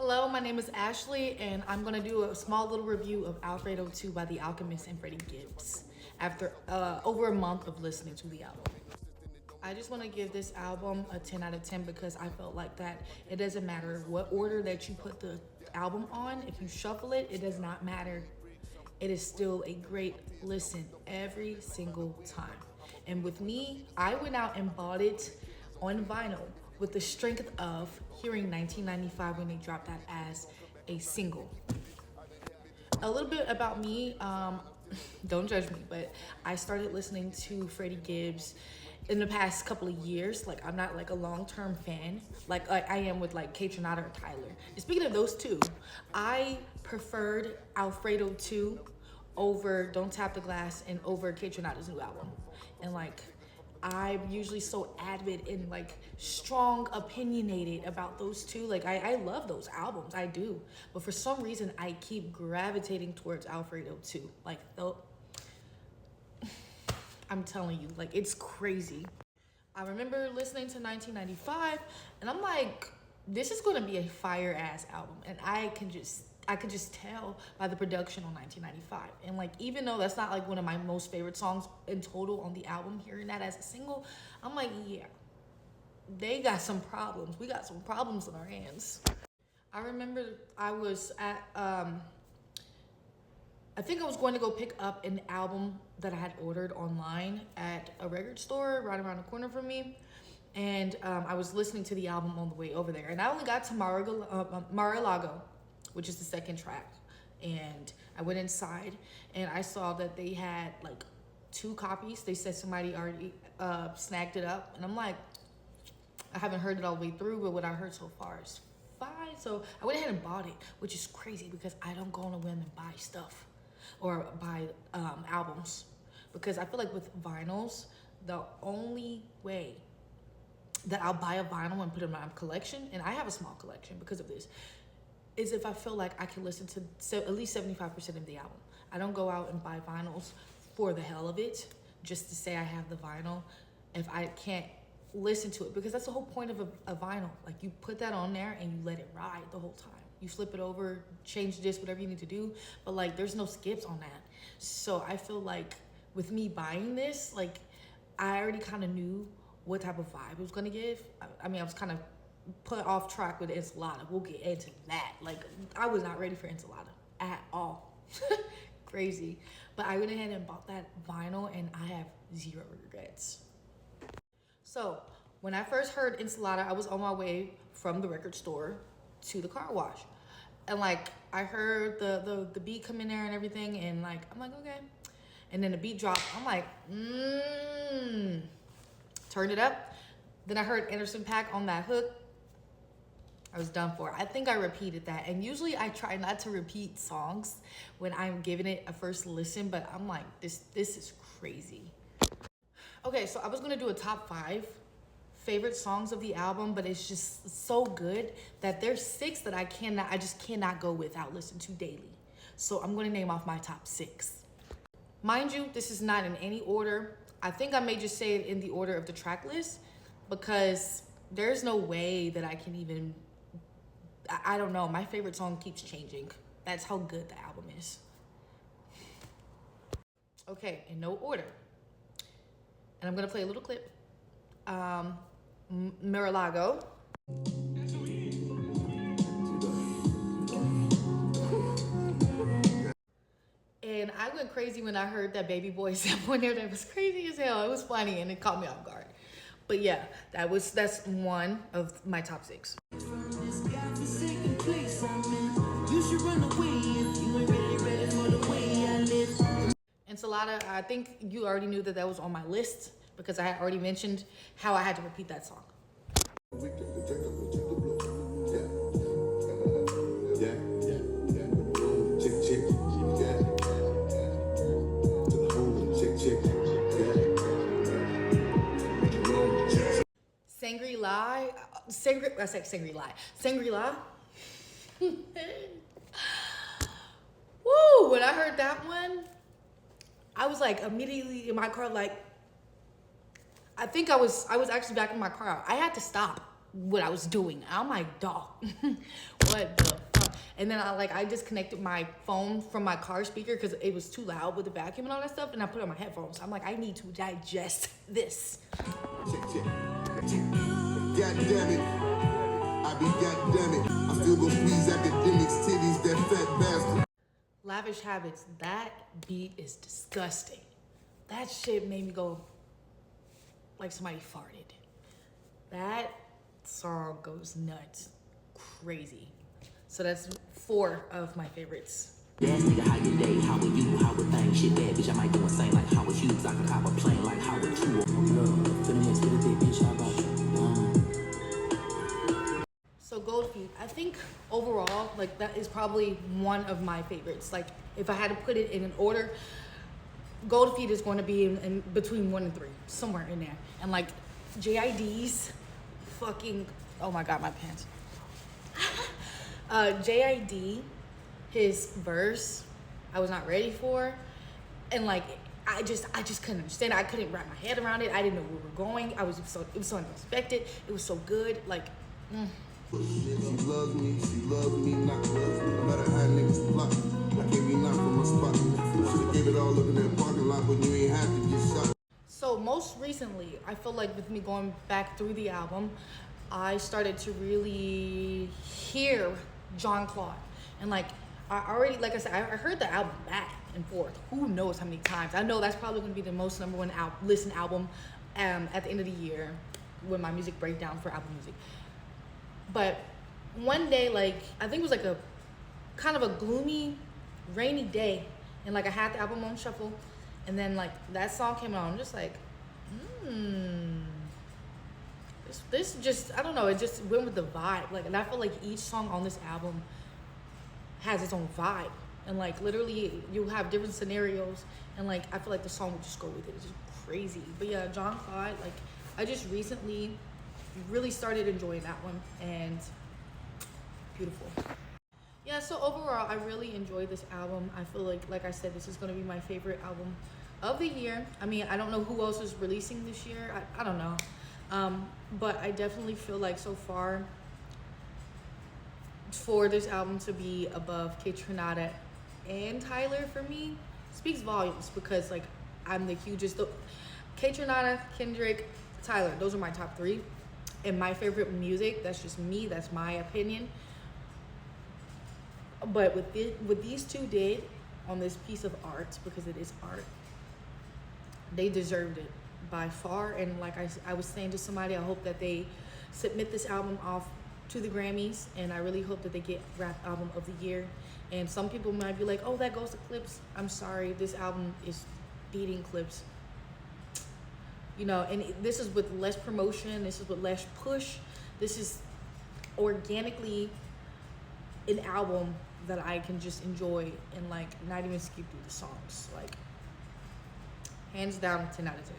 Hello, my name is Ashley, and I'm gonna do a small little review of Alfredo 2 by The Alchemist and Freddie Gibbs after over a month of listening to the album. I just want to give this album a 10 out of 10 because I felt like that it doesn't matter what order that you put the album on. If you shuffle it, it does not matter. It is still a great listen every single time. And with me, I went out and bought it on vinyl with the strength of hearing 1995 when they dropped that as a single. A little bit about me, don't judge me, but I started listening to Freddie Gibbs in the past couple of years. Like, I'm not like a long-term fan like I am with like Kate Renata or Tyler. And speaking of those two, I preferred Alfredo 2 over Don't Tap the Glass and over Kate Renata's new album. And like, I'm usually so avid and like strong opinionated about those two. Like I love those albums, I do. But for some reason, I keep gravitating towards Alfredo 2. Like, though, I'm telling you, like, it's crazy. I remember listening to 1995 and I'm like, this is gonna be a fire ass album. And I could just tell by the production on 1995. And like, even though that's not like one of my most favorite songs in total on the album, hearing that as a single, I'm like, yeah, they got some problems. We got some problems in our hands. I remember I was at, I think I was going to go pick up an album that I had ordered online at a record store right around the corner from me. And I was listening to the album on the way over there. And I only got to Mar-a-Lago, which is the second track. And I went inside and I saw that they had like 2 copies. They said somebody already snagged it up. And I'm like, I haven't heard it all the way through, but what I heard so far is fine. So I went ahead and bought it, which is crazy because I don't go on a whim and buy stuff or buy albums. Because I feel like with vinyls, the only way that I'll buy a vinyl and put it in my collection, and I have a small collection because of this, is if I feel like I can listen to at least 75% of the album. I don't go out and buy vinyls for the hell of it, just to say I have the vinyl if I can't listen to it, because that's the whole point of a vinyl. Like, you put that on there and you let it ride the whole time. You flip it over, change disc, whatever you need to do, but like, there's no skips on that. So I feel like with me buying this, like, I already kind of knew what type of vibe it was gonna give. I mean, I was kind of put off track with Enchilada. We'll get into that. Like, I was not ready for Enchilada at all. Crazy. But I went ahead and bought that vinyl and I have 0 regrets. So when I first heard Enchilada, I was on my way from the record store to the car wash. And like, I heard the beat come in there and everything, and like, I'm like, okay. And then the beat dropped. I'm like, turned it up. Then I heard Anderson .Paak on that hook. I was done for. I think I repeated that. And usually I try not to repeat songs when I'm giving it a first listen, but I'm like, this is crazy. Okay, so I was gonna do a top 5 favorite songs of the album, but it's just so good that there's 6 that I just cannot go without listening to daily. So I'm gonna name off my top 6. Mind you, this is not in any order. I think I may just say it in the order of the track list because there's no way that I can even, I don't know, my favorite song keeps changing. That's how good the album is. Okay, in no order. And I'm gonna play a little clip. Mar-a-Lago. And I went crazy when I heard that Baby Boy sample in there. That was crazy as hell. It was funny and it caught me off guard. But yeah, that's one of my top 6. Enchilada, I think you already knew that was on my list because I had already mentioned how I had to repeat that song. Sangri-La. Woo! When I heard that one, I was like I think I was actually back in my car. I had to stop. what I was doing. I'm like, dog, what the fuck? And then I disconnected my phone from my car speaker because it was too loud with the vacuum and all that stuff, and I put it on my headphones. I'm like, I need to digest this. Check. God damn it. I be goddamn it. I still go squeeze academics, titties, that fat bastard. Lavish Habits, that beat is disgusting. That shit made me go like somebody farted. That song goes nuts. Crazy. So that's 4 of my favorites. Yes, nigga, how your day? How are you? How are things? Shit bad, bitch, I might go insane like how was you? I can hop a plane like how are you? For the next bit of day, bitch, how about you? So Gold Feet, I think overall, like that is probably one of my favorites. Like if I had to put it in an order, Gold Feet is going to be in between 1 and 3, somewhere in there. And like JID's fucking, oh my God, my pants. JID, his verse, I was not ready for. And like, I just couldn't understand it. I couldn't wrap my head around it. I didn't know where we were going. It was so unexpected. It was so good. Like, She loves me, not loves me. No matter how niggas block, I can't be knocked from my spot. Should've gave it all up in that parking lot, but you ain't have to get shot. so most recently, I feel like with me going back through the album, I started to really hear John Claude. And like, I already, like I said, I heard the album back and forth. Who knows how many times? I know that's probably gonna be the most #1 listen album at the end of the year when my music breakdown for Apple Music. But one day, like, I think it was like a kind of a gloomy, rainy day. And like I had the album on shuffle. And then like that song came on. I'm just like, this just, I don't know. It just went with the vibe. Like, and I feel like each song on this album has its own vibe. And like literally you have different scenarios. And like, I feel like the song would just go with it. It's just crazy. But yeah, John Claude, like I just recently really started enjoying that one, and beautiful. Yeah, so overall I really enjoyed this album. I feel like I said, this is going to be my favorite album of the year. I mean, I don't know who else is releasing this year. I don't know, but I definitely feel like so far for this album to be above K-Tronada and Tyler for me speaks volumes, because like I'm the hugest K-Tronada, Kendrick, Tyler, those are my top 3. And my favorite music, that's just me, that's my opinion. But what these two did on this piece of art, because it is art, they deserved it by far. And like I was saying to somebody, I hope that they submit this album off to the Grammys, and I really hope that they get Rap Album of the Year. And some people might be like, oh, that goes to Clips. I'm sorry, this album is beating Clips. You know, and this is with less promotion, this is with less push. This is organically an album that I can just enjoy and like not even skip through the songs. Like, hands down, 10 out of 10.